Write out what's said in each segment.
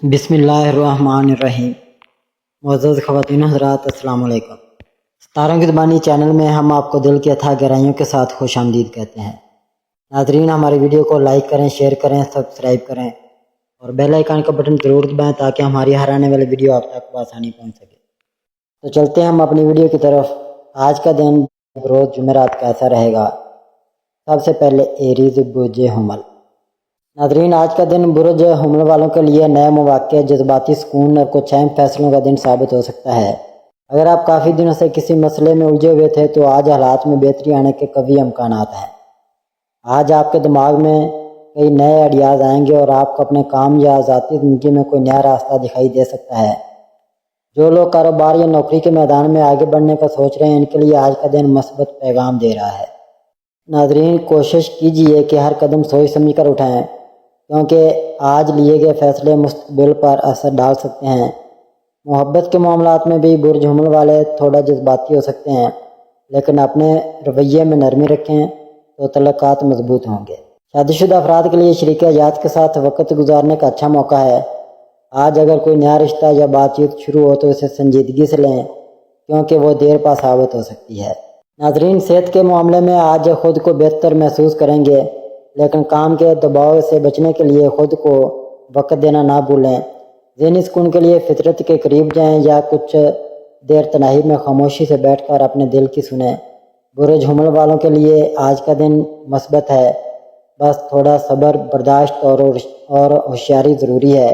بسم اللہ الرحمن الرحیم۔ معزز خواتین حضرات، السلام علیکم۔ ستاروں کی زبانی چینل میں ہم آپ کو دل کی اتھاہ گہرائیوں کے ساتھ خوش آمدید کہتے ہیں۔ ناظرین، ہماری ویڈیو کو لائک کریں، شیئر کریں، سبسکرائب کریں اور بیل آئیکن کا بٹن ضرور دبائیں تاکہ ہماری ہر آنے والی ویڈیو آپ تک بآسانی پہنچ سکے۔ تو چلتے ہیں ہم اپنی ویڈیو کی طرف۔ آج کا دن روز جمعرات کیسا رہے گا؟ سب سے پہلے ایریز برج حمل۔ ناظرین، آج کا دن برج حمل والوں کے لیے نئے مواقع، جذباتی سکون اور کچھ اہم فیصلوں کا دن ثابت ہو سکتا ہے۔ اگر آپ کافی دنوں سے کسی مسئلے میں الجھے ہوئے تھے تو آج حالات میں بہتری آنے کے قوی امکانات ہیں۔ آج آپ کے دماغ میں کئی نئے آئیڈیاز آئیں گے اور آپ کو اپنے کام یا ذاتی زندگی میں کوئی نیا راستہ دکھائی دے سکتا ہے۔ جو لوگ کاروبار یا نوکری کے میدان میں آگے بڑھنے کا سوچ رہے ہیں، ان کے لیے آج کا دن مثبت پیغام دے رہا ہے۔ ناظرین، کوشش کیجئے کہ ہر قدم سوچ سمجھ کر اٹھائیں، کیونکہ آج لیے گئے فیصلے مستقبل پر اثر ڈال سکتے ہیں۔ محبت کے معاملات میں بھی برج حمل والے تھوڑا جذباتی ہو سکتے ہیں، لیکن اپنے رویے میں نرمی رکھیں تو تعلقات مضبوط ہوں گے۔ شادی شدہ افراد کے لیے شریک حیات کے ساتھ وقت گزارنے کا اچھا موقع ہے۔ آج اگر کوئی نیا رشتہ یا بات چیت شروع ہو تو اسے سنجیدگی سے لیں، کیونکہ وہ دیر پا ثابت ہو سکتی ہے۔ ناظرین، صحت کے معاملے میں آج خود کو بہتر محسوس کریں گے، لیکن کام کے دباؤ سے بچنے کے لیے خود کو وقت دینا نہ بھولیں۔ ذہنی سکون کے لیے فطرت کے قریب جائیں یا کچھ دیر تنہائی میں خاموشی سے بیٹھ کر اپنے دل کی سنیں۔ برج حمل والوں کے لیے آج کا دن مثبت ہے، بس تھوڑا صبر، برداشت اور ہوشیاری ضروری ہے۔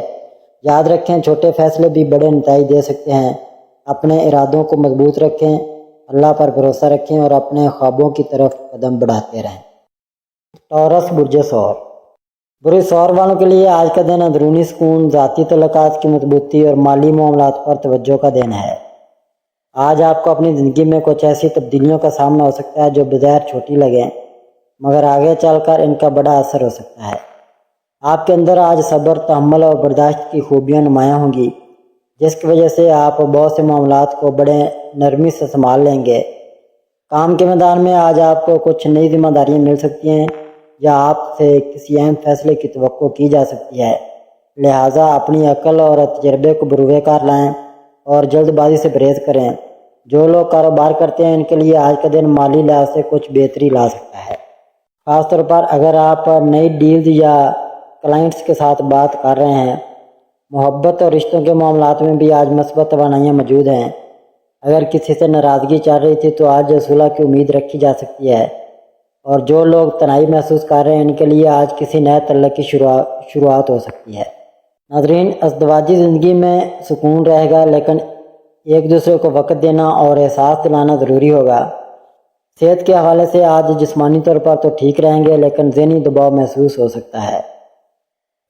یاد رکھیں، چھوٹے فیصلے بھی بڑے نتائج دے سکتے ہیں۔ اپنے ارادوں کو مضبوط رکھیں، اللہ پر بھروسہ رکھیں اور اپنے خوابوں کی طرف قدم بڑھاتے رہیں۔ ٹورس برج ثور۔ برج ثور والوں کے لیے آج کا دن اندرونی سکون، ذاتی تعلقات کی مضبوطی اور مالی معاملات پر توجہ کا دن ہے۔ آج آپ کو اپنی زندگی میں کچھ ایسی تبدیلیوں کا سامنا ہو سکتا ہے جو بظاہر چھوٹی لگیں، مگر آگے چل کر ان کا بڑا اثر ہو سکتا ہے۔ آپ کے اندر آج صبر، تحمل اور برداشت کی خوبیاں نمایاں ہوں گی، جس کی وجہ سے آپ بہت سے معاملات کو بڑے نرمی سے سنبھال لیں گے۔ کام کے میدان میں آج آپ کو کچھ نئی ذمہ داریاں مل سکتی ہیں یا آپ سے کسی اہم فیصلے کی توقع کی جا سکتی ہے، لہٰذا اپنی عقل اور تجربے کو بروئے کار لائیں اور جلد بازی سے پرہیز کریں۔ جو لوگ کاروبار کرتے ہیں، ان کے لیے آج کا دن مالی لحاظ سے کچھ بہتری لا سکتا ہے، خاص طور پر اگر آپ نئی ڈیلز یا کلائنٹس کے ساتھ بات کر رہے ہیں۔ محبت اور رشتوں کے معاملات میں بھی آج مثبت توانائیاں موجود ہیں۔ اگر کسی سے ناراضگی چل رہی تھی تو آج صلح کی امید رکھی جا سکتی ہے، اور جو لوگ تنہائی محسوس کر رہے ہیں، ان کے لیے آج کسی نئے تعلق کی شروعات ہو سکتی ہے۔ ناظرین، ازدواجی زندگی میں سکون رہے گا، لیکن ایک دوسرے کو وقت دینا اور احساس دلانا ضروری ہوگا۔ صحت کے حوالے سے آج جسمانی طور پر تو ٹھیک رہیں گے، لیکن ذہنی دباؤ محسوس ہو سکتا ہے،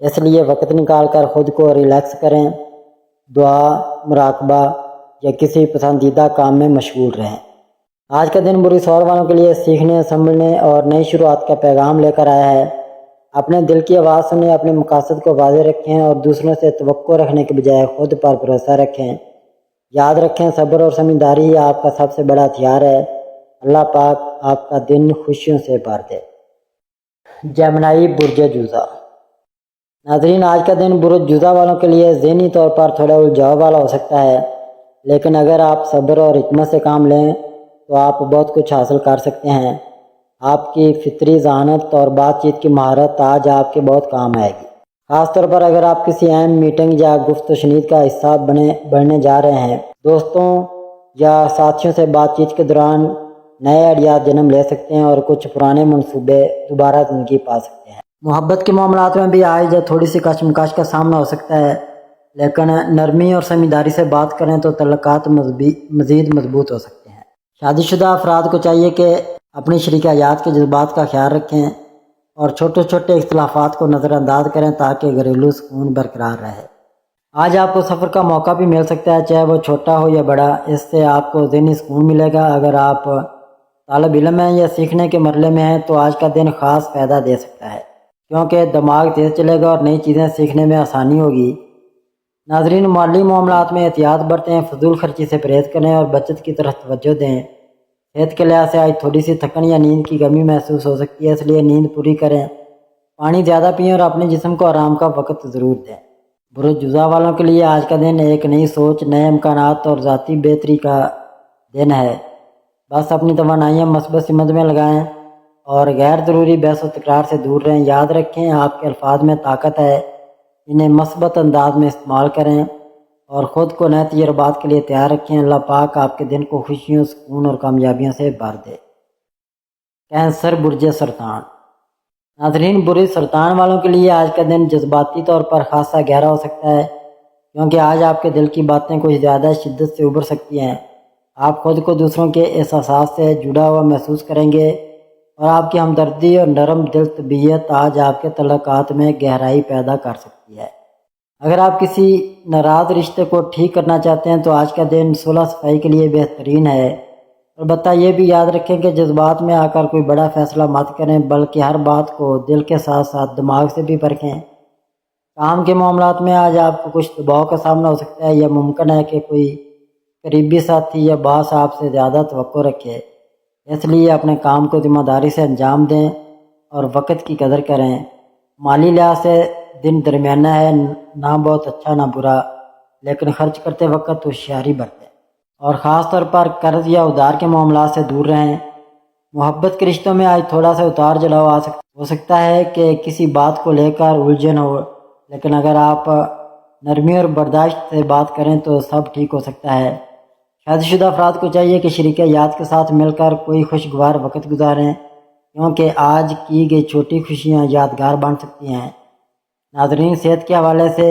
اس لیے وقت نکال کر خود کو ریلیکس کریں، دعا، مراقبہ یا کسی پسندیدہ کام میں مشغول رہیں۔ آج کا دن برج ثور والوں کے لیے سیکھنے، سمجھنے اور نئی شروعات کا پیغام لے کر آیا ہے۔ اپنے دل کی آواز سنیں، اپنے مقاصد کو واضح رکھیں اور دوسروں سے توقع رکھنے کے بجائے خود پر بھروسہ رکھیں۔ یاد رکھیں، صبر اور سمجھداری ہی آپ کا سب سے بڑا ہتھیار ہے۔ اللہ پاک آپ کا دن خوشیوں سے بھر دے۔ جیمنائی برج جوزا۔ ناظرین، آج کا دن برج جوزا والوں کے لیے ذہنی طور پر تھوڑا الجھاؤ والا ہو سکتا ہے، لیکن اگر آپ صبر اور حکمت سے کام لیں تو آپ بہت کچھ حاصل کر سکتے ہیں۔ آپ کی فطری ذہانت اور بات چیت کی مہارت آج آپ کے بہت کام آئے گی، خاص طور پر اگر آپ کسی اہم میٹنگ یا گفت و شنید کا حصہ بننے جا رہے ہیں۔ دوستوں یا ساتھیوں سے بات چیت کے دوران نئے آئیڈیاز جنم لے سکتے ہیں اور کچھ پرانے منصوبے دوبارہ زندگی پا سکتے ہیں۔ محبت کے معاملات میں بھی آج تھوڑی سی کشمکش کا سامنا ہو سکتا ہے، لیکن نرمی اور سمجھداری سے بات کریں تو تعلقات مزید مضبوط ہو سکتے ہیں۔ شادی شدہ افراد کو چاہیے کہ اپنی شریک حیات کے جذبات کا خیال رکھیں اور چھوٹے چھوٹے اختلافات کو نظر انداز کریں تاکہ گھریلو سکون برقرار رہے۔ آج آپ کو سفر کا موقع بھی مل سکتا ہے، چاہے وہ چھوٹا ہو یا بڑا، اس سے آپ کو ذہنی سکون ملے گا۔ اگر آپ طالب علم ہیں یا سیکھنے کے مرحلے میں ہیں تو آج کا دن خاص فائدہ دے سکتا ہے، کیونکہ دماغ تیز چلے گا اور نئی چیزیں سیکھنے میں آسانی ہوگی۔ ناظرین، مالی معاملات میں احتیاط برتیں، فضول خرچی سے پرہیز کریں اور بچت کی طرف توجہ دیں۔ صحت کے لحاظ سے آج تھوڑی سی تھکن یا نیند کی کمی محسوس ہو سکتی ہے، اس لیے نیند پوری کریں، پانی زیادہ پئیں اور اپنے جسم کو آرام کا وقت ضرور دیں۔ برج جزا والوں کے لیے آج کا دن ایک نئی سوچ، نئے امکانات اور ذاتی بہتری کا دن ہے۔ بس اپنی توانائیاں مثبت سمت میں لگائیں اور غیر ضروری بحث و تکرار سے دور رہیں۔ یاد رکھیں آپ کے الفاظ میں طاقت ہے، انہیں مثبت انداز میں استعمال کریں اور خود کو نئے تجربات کے لیے تیار رکھیں۔ اللہ پاک آپ کے دن کو خوشیوں، سکون اور کامیابیوں سے بھر دے۔ کینسر برج سرطان۔ ناظرین، برج سرطان والوں کے لیے آج کا دن جذباتی طور پر خاصا گہرا ہو سکتا ہے، کیونکہ آج آپ کے دل کی باتیں کچھ زیادہ شدت سے ابھر سکتی ہیں۔ آپ خود کو دوسروں کے احساسات سے جڑا ہوا محسوس کریں گے اور آپ کی ہمدردی اور نرم دل طبیعت آج آپ کے تعلقات میں گہرائی پیدا کر سکتی ہے۔ اگر آپ کسی ناراض رشتے کو ٹھیک کرنا چاہتے ہیں تو آج کا دن صلح صفائی کے لیے بہترین ہے۔ البتہ یہ بھی یاد رکھیں کہ جذبات میں آ کر کوئی بڑا فیصلہ مت کریں، بلکہ ہر بات کو دل کے ساتھ ساتھ دماغ سے بھی پرکھیں۔ کام کے معاملات میں آج آپ کو کچھ دباؤ کا سامنا ہو سکتا ہے، یا ممکن ہے کہ کوئی قریبی ساتھی یا باس آپ سے زیادہ توقع رکھے۔ اس لیے اپنے کام کو ذمہ داری سے انجام دیں اور وقت کی قدر کریں۔ مالی لحاظ سے دن درمیانہ ہے، نہ بہت اچھا نہ برا، لیکن خرچ کرتے وقت ہوشیاری برتیں اور خاص طور پر قرض یا ادھار کے معاملات سے دور رہیں۔ محبت کے رشتوں میں آج تھوڑا سا اتار چڑھاؤ ہو سکتا ہے کہ کسی بات کو لے کر الجھن ہو، لیکن اگر آپ نرمی اور برداشت سے بات کریں تو سب ٹھیک ہو سکتا ہے۔ شادی شدہ افراد کو چاہیے کہ شریک حیات کے ساتھ مل کر کوئی خوشگوار وقت گزاریں، کیونکہ آج کی گئی چھوٹی خوشیاں یادگار بن سکتی ہیں۔ ناظرین، صحت کے حوالے سے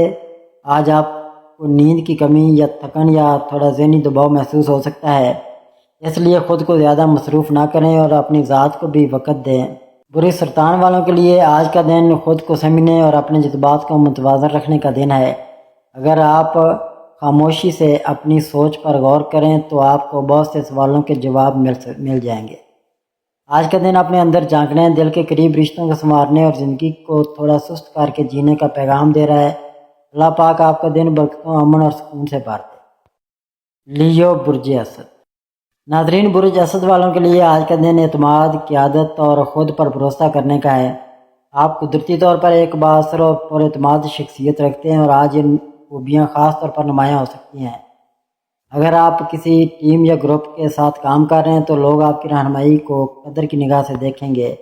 آج آپ کو نیند کی کمی یا تھکن یا تھوڑا ذہنی دباؤ محسوس ہو سکتا ہے، اس لیے خود کو زیادہ مصروف نہ کریں اور اپنی ذات کو بھی وقت دیں۔ برج سرطان والوں کے لیے آج کا دن خود کو سمجھنے اور اپنے جذبات کو متوازن رکھنے کا دن ہے۔ اگر آپ خاموشی سے اپنی سوچ پر غور کریں تو آپ کو بہت سے سوالوں کے جواب مل جائیں گے۔ آج کا دن اپنے اندر جھانکنے، دل کے قریب رشتوں کو سنوارنے اور زندگی کو تھوڑا سست کر کے جینے کا پیغام دے رہا ہے۔ اللہ پاک آپ کا دن برکتوں، امن اور سکون سے بھر دے۔ لیو برج اسد۔ ناظرین، برج اسد والوں کے لیے آج کا دن اعتماد، قیادت اور خود پر بھروسہ کرنے کا ہے۔ آپ قدرتی طور پر ایک بااثر اور پر اعتماد شخصیت رکھتے ہیں اور آج ان خوبیاں خاص طور پر نمایاں ہو سکتی ہیں۔ اگر آپ کسی ٹیم یا گروپ کے ساتھ کام کر رہے ہیں تو لوگ آپ کی رہنمائی کو قدر کی نگاہ سے دیکھیں گے۔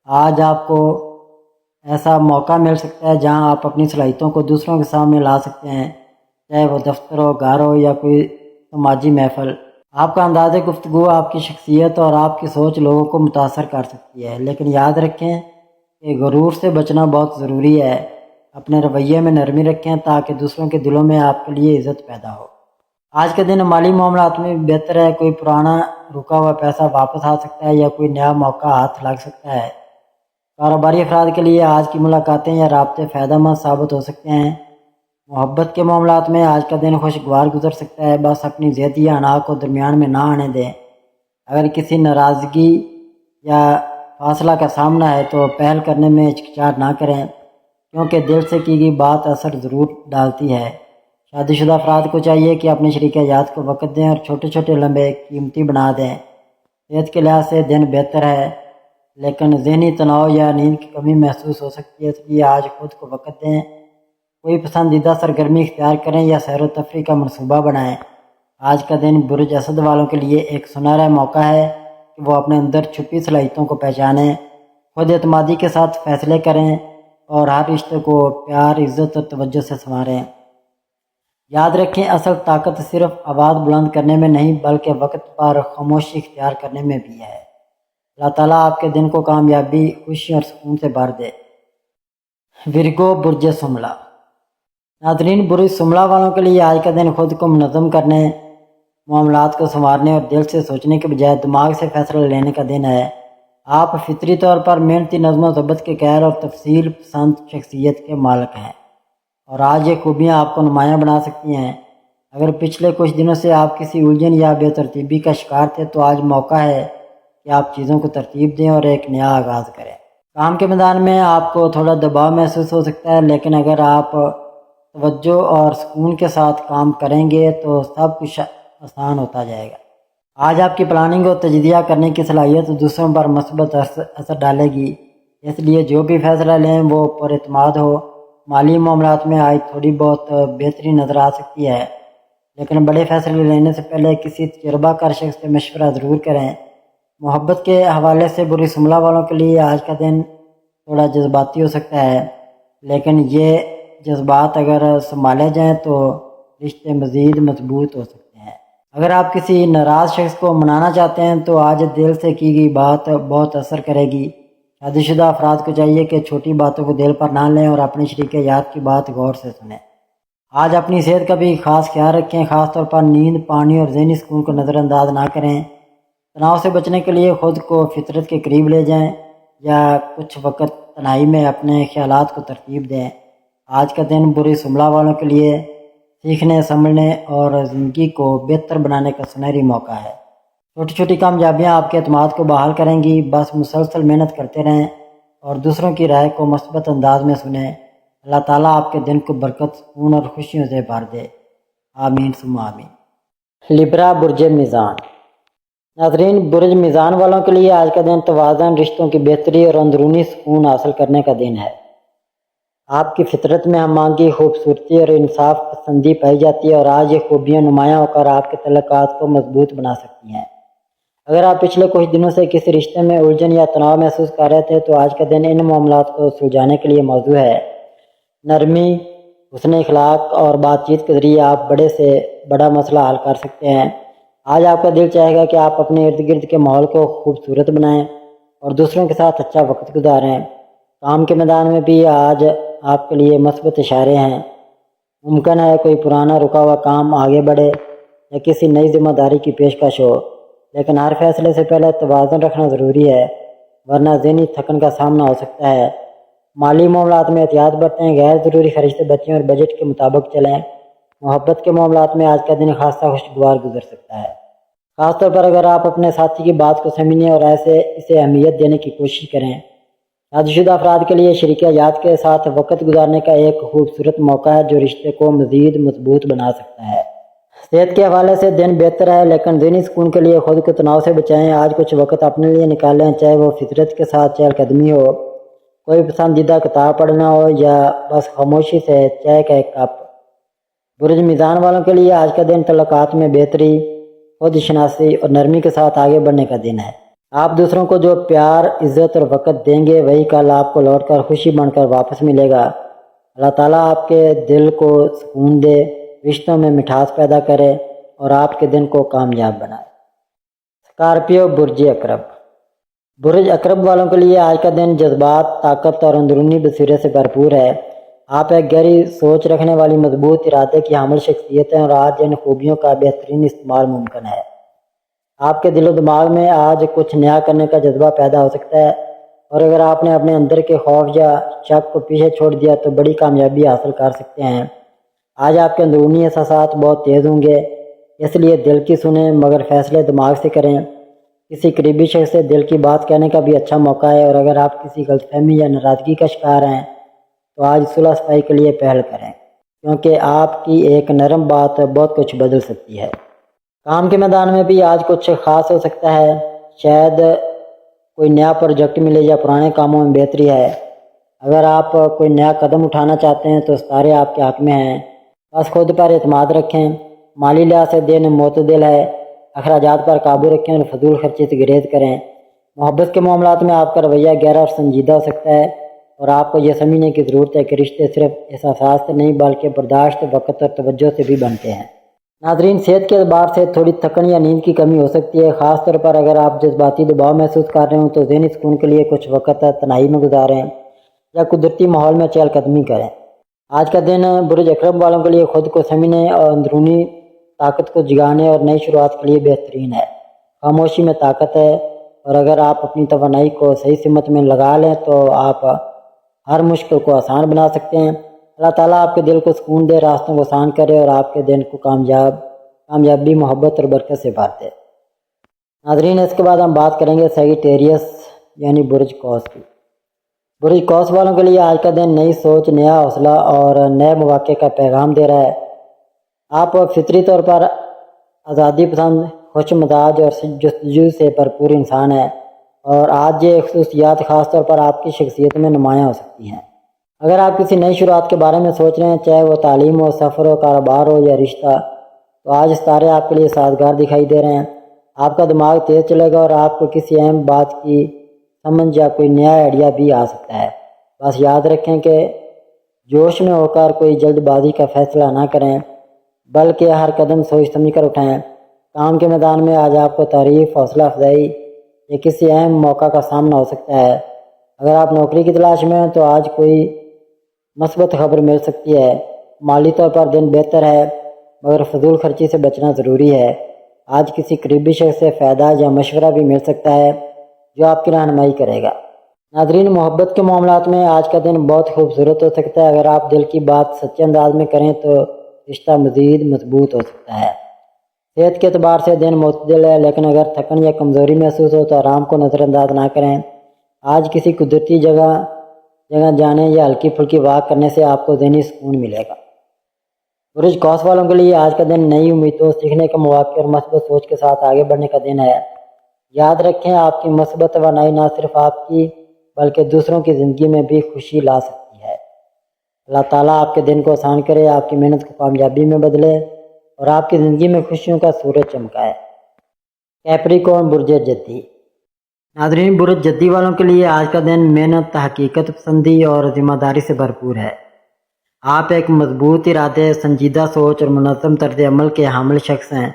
آج آپ کو ایسا موقع مل سکتا ہے جہاں آپ اپنی صلاحیتوں کو دوسروں کے سامنے لا سکتے ہیں، چاہے وہ دفتر ہو، گھر ہو یا کوئی سماجی محفل۔ آپ کا انداز گفتگو، آپ کی شخصیت اور آپ کی سوچ لوگوں کو متاثر کر سکتی ہے، لیکن یاد رکھیں کہ غرور سے بچنا بہت ضروری ہے۔ اپنے رویے میں نرمی رکھیں تاکہ دوسروں کے دلوں میں آپ کے لیے عزت پیدا ہو۔ آج کا دن مالی معاملات میں بھی بہتر ہے، کوئی پرانا رکا ہوا پیسہ واپس آ سکتا ہے یا کوئی نیا موقع ہاتھ لگ سکتا ہے۔ کاروباری افراد کے لیے آج کی ملاقاتیں یا رابطے فائدہ مند ثابت ہو سکتے ہیں۔ محبت کے معاملات میں آج کا دن خوشگوار گزر سکتا ہے، بس اپنی ضد یا انا کو درمیان میں نہ آنے دیں۔ اگر کسی ناراضگی یا فاصلہ کا سامنا ہے تو پہل کرنے میں ہچکچاہٹ نہ کریں، کیونکہ دل سے کی گئی بات اثر ضرور ڈالتی ہے۔ شادی شدہ افراد کو چاہیے کہ اپنے شریک حیات کو وقت دیں اور چھوٹے چھوٹے لمحے قیمتی بنا دیں۔ صحت کے لحاظ سے دن بہتر ہے، لیکن ذہنی تناؤ یا نیند کی کمی محسوس ہو سکتی ہے، اس لیے آج خود کو وقت دیں۔ کوئی پسندیدہ سرگرمی اختیار کریں یا سیر و تفریح کا منصوبہ بنائیں۔ آج کا دن برج اسد والوں کے لیے ایک سنہرا موقع ہے کہ وہ اپنے اندر چھپی صلاحیتوں کو پہچانیں، خود اعتمادی کے ساتھ فیصلے کریں اور ہر رشتے کو پیار، عزت اور توجہ سے سنواریں۔ یاد رکھیں، اصل طاقت صرف آواز بلند کرنے میں نہیں بلکہ وقت پر خاموشی اختیار کرنے میں بھی ہے۔ اللہ تعالیٰ آپ کے دن کو کامیابی، خوشی اور سکون سے بھر دے۔ ورگو برج سملہ۔ ناظرین، برج سملہ والوں کے لیے آج کا دن خود کو منظم کرنے، معاملات کو سنوارنے اور دل سے سوچنے کے بجائے دماغ سے فیصلہ لینے کا دن ہے۔ آپ فطری طور پر محنتی، نظم و ضبط کے قائل اور تفصیل پسند شخصیت کے مالک ہیں، اور آج یہ خوبیاں آپ کو نمایاں بنا سکتی ہیں۔ اگر پچھلے کچھ دنوں سے آپ کسی الجھن یا بے ترتیبی کا شکار تھے تو آج موقع ہے کہ آپ چیزوں کو ترتیب دیں اور ایک نیا آغاز کریں۔ کام کے میدان میں آپ کو تھوڑا دباؤ محسوس ہو سکتا ہے، لیکن اگر آپ توجہ اور سکون کے ساتھ کام کریں گے تو سب کچھ آسان ہوتا جائے گا۔ آج آپ کی پلاننگ اور تجزیہ کرنے کی صلاحیت دوسروں پر مثبت اثر ڈالے گی، اس لیے جو بھی فیصلہ لیں وہ پر اعتماد ہو مالی معاملات میں آج تھوڑی بہت بہتری نظر آ سکتی ہے، لیکن بڑے فیصلے لینے سے پہلے کسی تجربہ کار شخص سے مشورہ ضرور کریں۔ محبت کے حوالے سے بری سملہ والوں کے لیے آج کا دن تھوڑا جذباتی ہو سکتا ہے، لیکن یہ جذبات اگر سنبھالے جائیں تو رشتے مزید مضبوط ہو سکتے ہیں۔ اگر آپ کسی ناراض شخص کو منانا چاہتے ہیں تو آج دل سے کی گئی بات بہت اثر کرے گی۔ شادی شدہ افراد کو چاہیے کہ چھوٹی باتوں کو دل پر نہ لیں اور اپنی شریک حیات کی بات غور سے سنیں۔ آج اپنی صحت کا بھی خاص خیال رکھیں، خاص طور پر نیند، پانی اور ذہنی سکون کو نظر انداز نہ کریں۔ تناؤ سے بچنے کے لیے خود کو فطرت کے قریب لے جائیں یا کچھ وقت تنہائی میں اپنے خیالات کو ترتیب دیں۔ آج کا دن بری سملہ والوں کے لیے سیکھنے، سمجھنے اور زندگی کو بہتر بنانے کا سنہری موقع ہے۔ چھوٹی چھوٹی کامیابیاں آپ کے اعتماد کو بحال کریں گی، بس مسلسل محنت کرتے رہیں اور دوسروں کی رائے کو مثبت انداز میں سنیں۔ اللہ تعالیٰ آپ کے دن کو برکت، سکون اور خوشیوں سے بھر دے، آمین ثم آمین۔ لبرا برج میزان۔ ناظرین، برج میزان والوں کے لیے آج کا دن توازن، رشتوں کی بہتری اور اندرونی سکون حاصل کرنے کا دن ہے۔ آپ کی فطرت میں ہم آہنگی، خوبصورتی اور انصاف پسندی پائی جاتی ہے اور آج یہ خوبیاں نمایاں ہو کر آپ کے تعلقات کو مضبوط بنا سکتی ہیں۔ اگر آپ پچھلے کچھ دنوں سے کسی رشتے میں الجھن یا تناؤ محسوس کر رہے تھے تو آج کا دن ان معاملات کو سلجھانے کے لیے موزوں ہے۔ نرمی، حسن اخلاق اور بات چیت کے ذریعے آپ بڑے سے بڑا مسئلہ حل کر سکتے ہیں۔ آج آپ کا دل چاہے گا کہ آپ اپنے ارد گرد کے ماحول کو خوبصورت بنائیں اور دوسروں کے ساتھ اچھا وقت گزاریں۔ کام کے میدان میں بھی آج آپ کے لیے مثبت اشارے ہیں۔ ممکن ہے کوئی پرانا رکا ہوا کام آگے بڑھے یا کسی نئی ذمہ داری کی پیشکش ہو، لیکن ہر فیصلے سے پہلے توازن رکھنا ضروری ہے، ورنہ ذہنی تھکن کا سامنا ہو سکتا ہے۔ مالی معاملات میں احتیاط برتیں، غیر ضروری خرچ سے بچیں اور بجٹ کے مطابق چلیں۔ محبت کے معاملات میں آج کا دن خاصا خوشگوار گزر سکتا ہے، خاص طور پر اگر آپ اپنے ساتھی کی بات کو سمجھنے اور اسے اہمیت دینے کی کوشش کریں۔ شادی شدہ افراد کے لیے شریک حیات کے ساتھ وقت گزارنے کا ایک خوبصورت موقع ہے جو رشتے کو مزید مضبوط بنا سکتا ہے۔ صحت کے حوالے سے دن بہتر ہے، لیکن ذہنی سکون کے لیے خود کو تناؤ سے بچائیں۔ آج کچھ وقت اپنے لیے نکالیں، چاہے وہ فطرت کے ساتھ چہل قدمی ہو، کوئی پسندیدہ کتاب پڑھنا ہو یا بس خاموشی سے چائے کا ایک کپ۔ برج میزان والوں کے لیے آج کا دن تعلقات میں بہتری، خود شناسی اور نرمی کے ساتھ آگے بڑھنے کا دن ہے۔ آپ دوسروں کو جو پیار، عزت اور وقت دیں گے وہی کل آپ کو لوٹ کر خوشی بن کر واپس ملے گا۔ اللہ تعالیٰ آپ کے دل کو سکون دے، رشتوں میں مٹھاس پیدا کرے اور آپ کے دن کو کامیاب بنائے۔ اسکارپیو برج عقرب۔ برج عقرب والوں کے لیے آج کا دن جذبات، طاقت اور اندرونی بصیرت سے بھرپور ہے۔ آپ ایک گہری سوچ رکھنے والی مضبوط ارادے کی حامل شخصیت ہیں اور آج ان خوبیوں کا بہترین استعمال ممکن ہے۔ آپ کے دل و دماغ میں آج کچھ نیا کرنے کا جذبہ پیدا ہو سکتا ہے اور اگر آپ نے اپنے اندر کے خوف یا شک کو پیچھے چھوڑ دیا تو بڑی کامیابی حاصل کر سکتے ہیں۔ آج آپ کے اندرونی احساسات بہت تیز ہوں گے، اس لیے دل کی سنیں مگر فیصلے دماغ سے کریں۔ کسی قریبی شخص سے دل کی بات کہنے کا بھی اچھا موقع ہے اور اگر آپ کسی غلط فہمی یا ناراضگی کا شکار ہیں تو آج صلح صفائی کے لیے پہل کریں، کیونکہ آپ کی ایک نرم بات بہت کچھ بدل سکتی ہے۔ کام کے میدان میں بھی آج کچھ خاص ہو سکتا ہے، شاید کوئی نیا پروجیکٹ ملے یا پرانے کاموں میں بہتری ہے۔ اگر آپ کوئی نیا قدم اٹھانا چاہتے ہیں تو ستارے آپ کے حق میں ہیں، بس خود پر اعتماد رکھیں۔ مالی لحاظ سے دن معتدل ہے، اخراجات پر قابو رکھیں اور فضول خرچی سے گریز کریں۔ محبت کے معاملات میں آپ کا رویہ گہرا اور سنجیدہ ہو سکتا ہے اور آپ کو یہ سمجھنے کی ضرورت ہے کہ رشتے صرف احساسات سے نہیں بلکہ برداشت، وقت اور توجہ سے بھی بنتے ہیں۔ ناظرین، صحت کے اعتبار سے تھوڑی تھکن یا نیند کی کمی ہو سکتی ہے، خاص طور پر اگر آپ جذباتی دباؤ محسوس کر رہے ہوں تو ذہنی سکون کے لیے کچھ وقت تنہائی میں گزاریں یا قدرتی ماحول میں چہل قدمی کریں۔ آج کا دن برج عقرب والوں کے لیے خود کو سمجھنے اور اندرونی طاقت کو جگانے اور نئی شروعات کے لیے بہترین ہے۔ خاموشی میں طاقت ہے اور اگر آپ اپنی توانائی کو صحیح سمت میں لگا لیں تو آپ ہر مشکل کو آسان بنا سکتے ہیں۔ اللہ تعالیٰ آپ کے دل کو سکون دے، راستوں کو آسان کرے اور آپ کے دن کو کامیابی، محبت اور برکت سے بھر دے۔ ناظرین، اس کے بعد ہم بات کریں گے سیگیٹیریس یعنی برج قوس کی۔ برج قوس والوں کے لیے آج کا دن نئی سوچ، نیا حوصلہ اور نئے مواقع کا پیغام دے رہا ہے۔ آپ فطری طور پر آزادی پسند، خوش مزاج اور جستجو سے بھرپور انسان ہیں اور آج یہ خصوصیات خاص طور پر آپ کی شخصیت میں نمایاں ہو سکتی ہیں۔ اگر آپ کسی نئی شروعات کے بارے میں سوچ رہے ہیں، چاہے وہ تعلیم ہو، سفر ہو، کاروبار ہو یا رشتہ، تو آج ستارے آپ کے لیے سازگار دکھائی دے رہے ہیں۔ آپ کا دماغ تیز چلے گا اور آپ کو کسی اہم بات کی سمجھ یا کوئی نیا آئیڈیا بھی آ سکتا ہے۔ بس یاد رکھیں کہ جوش میں ہو کر کوئی جلد بازی کا فیصلہ نہ کریں، بلکہ ہر قدم سوچ سمجھ کر اٹھائیں۔ کام کے میدان میں آج آپ کو تعریف، حوصلہ افزائی یا کسی اہم موقع کا سامنا ہو سکتا ہے۔ اگر آپ نوکری کی تلاش میں ہیں تو آج کوئی مثبت خبر مل سکتی ہے۔ مالی طور پر دن بہتر ہے، مگر فضول خرچی سے بچنا ضروری ہے۔ آج کسی قریبی شخص سے فائدہ یا مشورہ بھی مل سکتا ہے جو آپ کی رہنمائی کرے گا۔ ناظرین، محبت کے معاملات میں آج کا دن بہت خوبصورت ہو سکتا ہے۔ اگر آپ دل کی بات سچے انداز میں کریں تو رشتہ مزید مضبوط ہو سکتا ہے۔ صحت کے اعتبار سے دن معتدل ہے، لیکن اگر تھکن یا کمزوری محسوس ہو تو آرام کو نظر انداز نہ کریں۔ آج کسی قدرتی جگہ جانے یا ہلکی پھلکی واک کرنے سے آپ کو ذہنی سکون ملے گا۔ برج قوس والوں کے لیے آج کا دن نئی امیدوں، سیکھنے کے مواقع اور مثبت سوچ کے ساتھ آگے بڑھنے کا دن ہے۔ یاد رکھیں، آپ کی مثبت توانائی نہ صرف آپ کی بلکہ دوسروں کی زندگی میں بھی خوشی لا سکتی ہے۔ اللہ تعالیٰ آپ کے دن کو آسان کرے، آپ کی محنت کو کامیابی میں بدلے اور آپ کی زندگی میں خوشیوں کا سورج چمکائے۔ کیپریکارن، برج جدی۔ ناظرین، برج جدی والوں کے لیے آج کا دن محنت، حقیقت پسندی اور ذمہ داری سے بھرپور ہے۔ آپ ایک مضبوط ارادے، سنجیدہ سوچ اور منظم طرز عمل کے حامل شخص ہیں،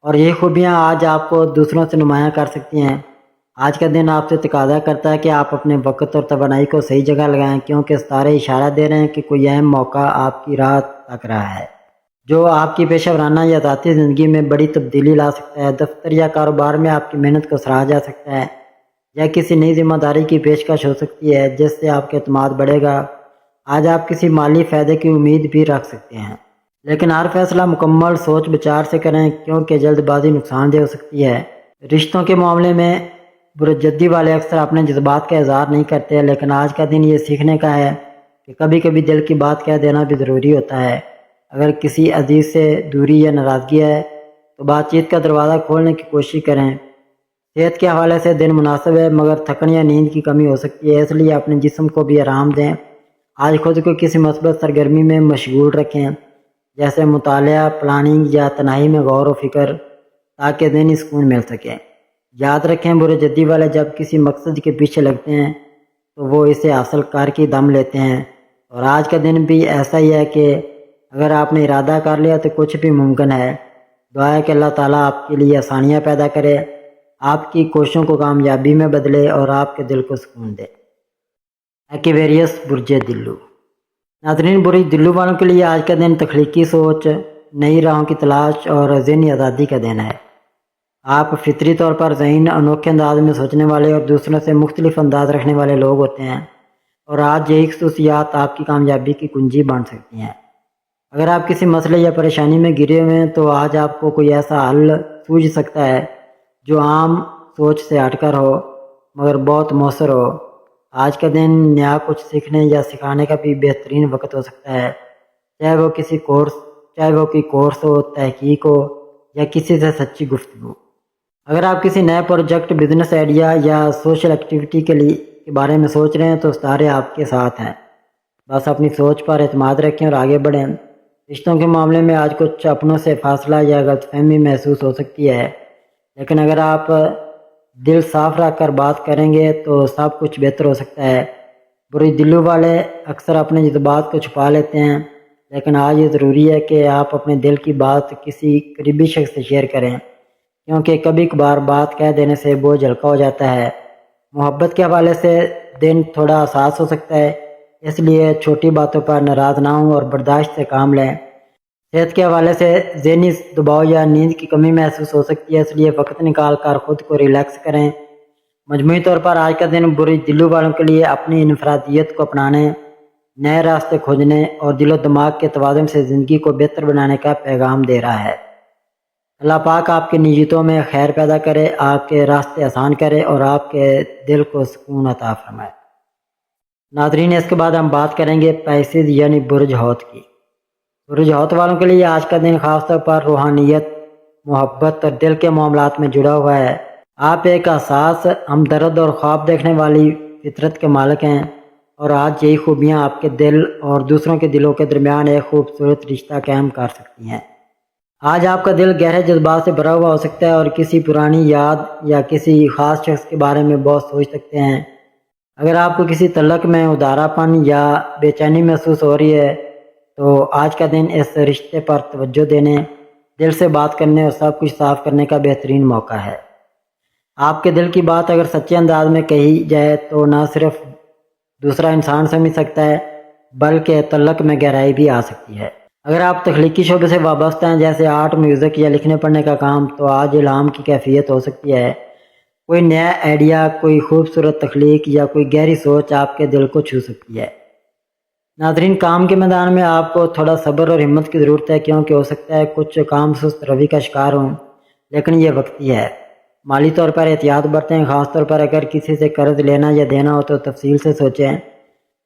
اور یہ خوبیاں آج آپ کو دوسروں سے نمایاں کر سکتی ہیں۔ آج کا دن آپ سے تقاضا کرتا ہے کہ آپ اپنے وقت اور توانائی کو صحیح جگہ لگائیں، کیونکہ ستارے اشارہ دے رہے ہیں کہ کوئی اہم موقع آپ کی راہ تک رہا ہے جو آپ کی پیشہ ورانہ یا ذاتی زندگی میں بڑی تبدیلی لا سکتا ہے۔ دفتر یا کاروبار میں آپ کی محنت کو سراہا جا سکتا ہے، یا کسی نئی ذمہ داری کی پیشکش ہو سکتی ہے جس سے آپ کا اعتماد بڑھے گا۔ آج آپ کسی مالی فائدے کی امید بھی رکھ سکتے ہیں، لیکن ہر فیصلہ مکمل سوچ بچار سے کریں، کیونکہ جلد بازی نقصان دہ ہو سکتی ہے۔ رشتوں کے معاملے میں برج جدی والے اکثر اپنے جذبات کا اظہار نہیں کرتے، لیکن آج کا دن یہ سیکھنے کا ہے کہ کبھی کبھی دل کی بات کہہ دینا بھی ضروری ہوتا ہے۔ اگر کسی عزیز سے دوری یا ناراضگی ہے تو بات چیت کا دروازہ کھولنے کی کوشش کریں۔ صحت کے حوالے سے دن مناسب ہے، مگر تھکن یا نیند کی کمی ہو سکتی ہے، اس لیے اپنے جسم کو بھی آرام دیں۔ آج خود کو کسی مثبت سرگرمی میں مشغول رکھیں، جیسے مطالعہ، پلاننگ یا تنہائی میں غور و فکر، تاکہ ذہنی سکون مل سکے۔ یاد رکھیں، برج جدی والے جب کسی مقصد کے پیچھے لگتے ہیں تو وہ اسے حاصل کر کے دم لیتے ہیں، اور آج کا دن بھی ایسا ہی ہے کہ اگر آپ نے ارادہ کر لیا تو کچھ بھی ممکن ہے۔ دعا ہے کہ اللہ تعالیٰ آپ کے لیے آسانیاں پیدا کرے، آپ کی کوششوں کو کامیابی میں بدلے اور آپ کے دل کو سکون دے۔ ایکویریس، برج دلو۔ ناظرین، برج دلو والوں کے لیے آج کا دن تخلیقی سوچ، نئی راہوں کی تلاش اور ذہنی آزادی کا دن ہے۔ آپ فطری طور پر ذہین، انوکھے انداز میں سوچنے والے اور دوسروں سے مختلف انداز رکھنے والے لوگ ہوتے ہیں، اور آج یہی خصوصیات آپ کی کامیابی کی کنجی بن سکتی ہیں۔ اگر آپ کسی مسئلے یا پریشانی میں گرے ہوئے ہیں تو آج آپ کو کوئی ایسا حل سوجھ سکتا ہے جو عام سوچ سے ہٹ کر ہو مگر بہت مؤثر ہو۔ آج کا دن نیا کچھ سیکھنے یا سکھانے کا بھی بہترین وقت ہو سکتا ہے، چاہے وہ کوئی کورس ہو، تحقیق ہو یا کسی سے سچی گفتگو۔ اگر آپ کسی نئے پروجیکٹ، بزنس آئیڈیا یا سوشل ایکٹیویٹی کے بارے میں سوچ رہے ہیں تو ستارے آپ کے ساتھ ہیں۔ بس اپنی سوچ پر اعتماد رکھیں اور آگے بڑھیں۔ رشتوں کے معاملے میں آج کچھ اپنوں سے فاصلہ یا غلط فہمی محسوس ہو سکتی ہے، لیکن اگر آپ دل صاف رکھ کر بات کریں گے تو سب کچھ بہتر ہو سکتا ہے۔ برج دلو والے اکثر اپنے جذبات کو چھپا لیتے ہیں، لیکن آج یہ ضروری ہے کہ آپ اپنے دل کی بات کسی قریبی شخص سے شیئر کریں، کیونکہ کبھی کبھار بات کہہ دینے سے بوجھ ہلکا ہو جاتا ہے۔ محبت کے حوالے سے دن تھوڑا حساس ہو سکتا ہے، اس لیے چھوٹی باتوں پر ناراض نہ ہوں اور برداشت سے کام لیں۔ صحت کے حوالے سے ذہنی دباؤ یا نیند کی کمی محسوس ہو سکتی ہے، اس لیے وقت نکال کر خود کو ریلیکس کریں۔ مجموعی طور پر آج کا دن برج دلو والوں کے لیے اپنی انفرادیت کو اپنانے، نئے راستے کھوجنے اور دل و دماغ کے توازن سے زندگی کو بہتر بنانے کا پیغام دے رہا ہے۔ اللہ پاک آپ کے نیتوں میں خیر پیدا کرے، آپ کے راستے آسان کرے اور آپ کے دل کو سکون عطا فرمائے۔ ناظرین، اس کے بعد ہم بات کریں گے پیسز یعنی برج حوت کی۔ برج حوت والوں کے لیے آج کا دن خاص طور پر روحانیت، محبت اور دل کے معاملات میں جڑا ہوا ہے۔ آپ ایک حساس، ہمدرد اور خواب دیکھنے والی فطرت کے مالک ہیں۔ اور آج یہی خوبیاں آپ کے دل اور دوسروں کے دلوں کے درمیان ایک خوبصورت رشتہ قائم کر سکتی ہیں۔ آج آپ کا دل گہرے جذبات سے بھرا ہوا ہو سکتا ہے اور کسی پرانی یاد یا کسی خاص شخص کے بارے میں بہت سوچ سکتے ہیں۔ اگر آپ کو کسی تعلق میں ادھارا پن یا بے چینی محسوس ہو رہی ہے تو آج کا دن اس رشتے پر توجہ دینے، دل سے بات کرنے اور سب کچھ صاف کرنے کا بہترین موقع ہے۔ آپ کے دل کی بات اگر سچے انداز میں کہی جائے تو نہ صرف دوسرا انسان سمجھ سکتا ہے بلکہ تعلق میں گہرائی بھی آ سکتی ہے۔ اگر آپ تخلیقی شعبے سے وابستہ ہیں جیسے آرٹ، میوزک یا لکھنے پڑھنے کا کام، تو آج الہام کی کیفیت ہو سکتی ہے۔ کوئی نیا آئیڈیا، کوئی خوبصورت تخلیق یا کوئی گہری سوچ آپ کے دل کو چھو سکتی ہے۔ ناظرین، کام کے میدان میں آپ کو تھوڑا صبر اور ہمت کی ضرورت ہے، کیونکہ ہو سکتا ہے کچھ کام سست روی کا شکار ہوں، لیکن یہ وقتی ہے۔ مالی طور پر احتیاط برتیں، خاص طور پر اگر کسی سے قرض لینا یا دینا ہو تو تفصیل سے سوچیں۔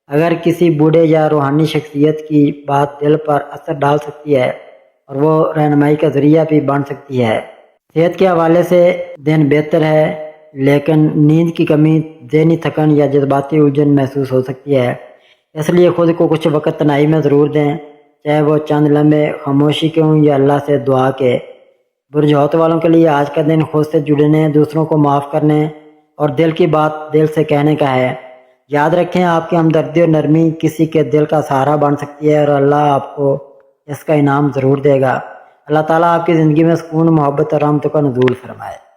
اگر کسی بوڑھے یا روحانی شخصیت کی بات دل پر اثر ڈال سکتی ہے اور وہ رہنمائی کا ذریعہ بھی بن سکتی ہے۔ صحت کے حوالے سے دن بہتر ہے، لیکن نیند کی کمی، ذہنی تھکن یا جذباتی الجھن محسوس ہو سکتی ہے۔ اس لیے خود کو کچھ وقت تنہائی میں ضرور دیں، چاہے وہ چند لمحے خاموشی کے ہوں یا اللہ سے دعا کے۔ برجھوت والوں کے لیے آج کا دن خود سے جڑنے، دوسروں کو معاف کرنے اور دل کی بات دل سے کہنے کا ہے۔ یاد رکھیں، آپ کی ہمدردی اور نرمی کسی کے دل کا سہارا بن سکتی ہے اور اللہ آپ کو اس کا انعام ضرور دے گا۔ اللہ تعالیٰ آپ کی زندگی میں سکون، محبت اور رحمتوں کا نزول فرمائے۔